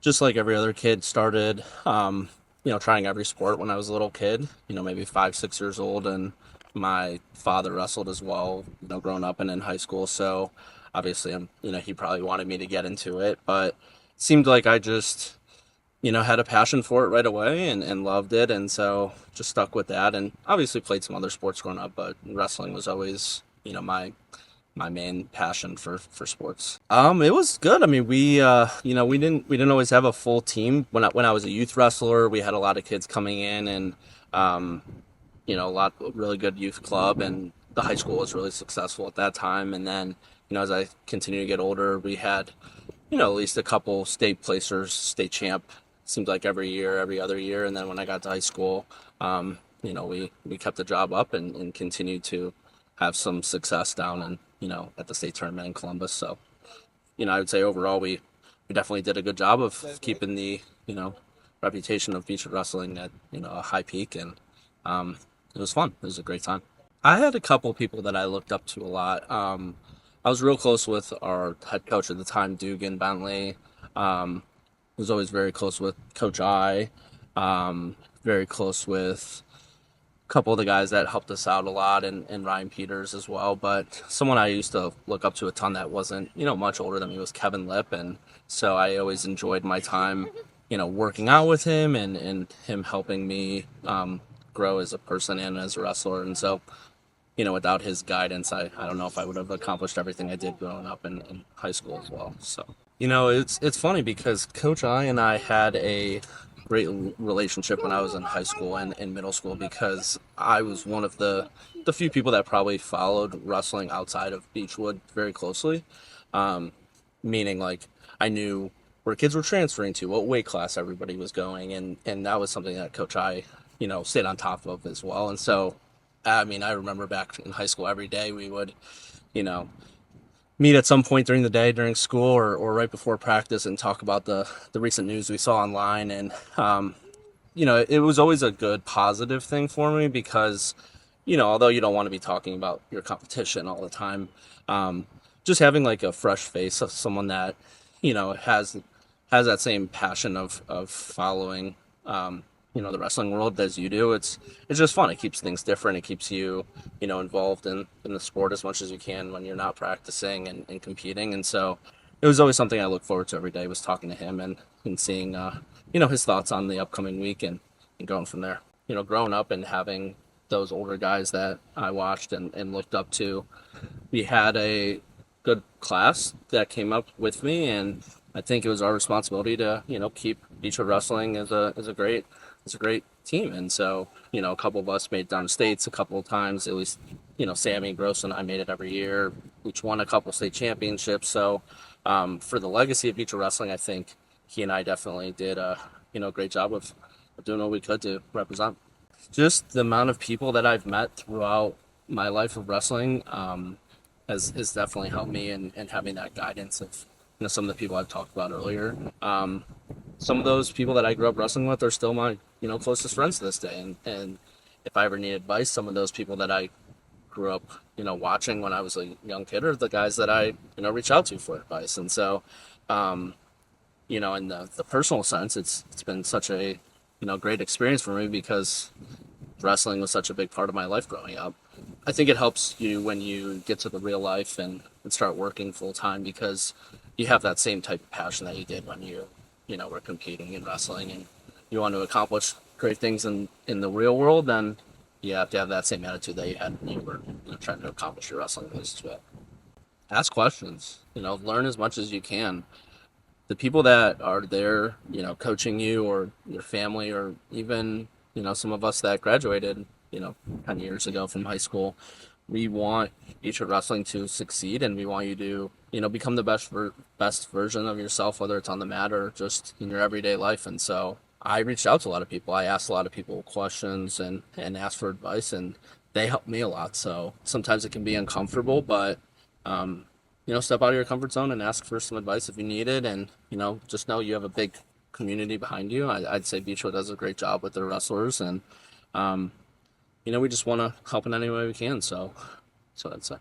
just like every other kid, started, trying every sport when I was a little kid, maybe 5, 6 years old. And my father wrestled as well, growing up and in high school. So obviously, he probably wanted me to get into it, but it seemed like I just, had a passion for it right away and loved it. And so just stuck with that, and obviously played some other sports growing up, but wrestling was always, my main passion for sports. It was good. I mean, we didn't always have a full team. When I was a youth wrestler, we had a lot of kids coming in, and um, a lot really good youth club, and the high school was really successful at that time. And then, as I continue to get older, we had, at least a couple state placers, state champ. Seemed like every year, every other year. And then when I got to high school, we kept the job up and continued to have some success down and at the state tournament in Columbus. So I would say overall we definitely did a good job of keeping the reputation of Beachwood Wrestling at a high peak, and it was fun. It was a great time. I had a couple people that I looked up to a lot. I was real close with our head coach at the time, Dugan Bentley. Was always very close with Coach I. Very close with couple of the guys that helped us out a lot, and Ryan Peters as well. But someone I used to look up to a ton that wasn't, much older than me was Kevin Lip. And so I always enjoyed my time, working out with him and him helping me grow as a person and as a wrestler. And so, without his guidance, I don't know if I would have accomplished everything I did growing up in high school as well. So, it's funny because Coach I and I had a great relationship when I was in high school and in middle school, because I was one of the few people that probably followed wrestling outside of Beachwood very closely. Um, Meaning, like, I knew where kids were transferring to, what weight class everybody was going, and that was something that Coach I, stayed on top of as well. And so, I mean, I remember back in high school, every day we would, you know, meet at some point during the day during school, or right before practice, and talk about the recent news we saw online. And it was always a good positive thing for me, because although you don't want to be talking about your competition all the time, um, just having like a fresh face of someone that has that same passion of following the wrestling world as you do. It's just fun. It keeps things different. It keeps you involved in the sport as much as you can when you're not practicing and competing. And so it was always something I look forward to every day, was talking to him and seeing his thoughts on the upcoming week, and going from there. Growing up and having those older guys that I watched and looked up to, we had a good class that came up with me, and I think it was our responsibility to keep Beachwood Wrestling as a great team. And so a couple of us made it down to states a couple of times. At least Sammy Gross and I made it every year. Each won a couple state championships. So for the legacy of Beachwood Wrestling, I think he and I definitely did a great job of doing what we could to represent. Just the amount of people that I've met throughout my life of wrestling has definitely helped me in having that guidance of some of the people I've talked about earlier. Some of those people that I grew up wrestling with are still my closest friends to this day, and if I ever need advice, some of those people that I grew up watching when I was a young kid are the guys that I reach out to for advice. And so in the personal sense, it's been such a great experience for me, because wrestling was such a big part of my life growing up. I think it helps you when you get to the real life and start working full time, because you have that same type of passion that you did when you were competing in wrestling, and you want to accomplish great things in the real world. Then you have to have that same attitude that you had when you were trying to accomplish your wrestling goals as well. Ask questions, learn as much as you can. The people that are there, coaching you, or your family, or even, some of us that graduated, 10 years ago from high school, we want Beachwood Wrestling to succeed, and we want you to, become the best version of yourself, whether it's on the mat or just in your everyday life. And so I reached out to a lot of people. I asked a lot of people questions and asked for advice, and they helped me a lot. So sometimes it can be uncomfortable, but step out of your comfort zone and ask for some advice if you need it. And, just know you have a big community behind you. I'd say Beachwood does a great job with their wrestlers, and, we just want to help in any way we can. So that's it.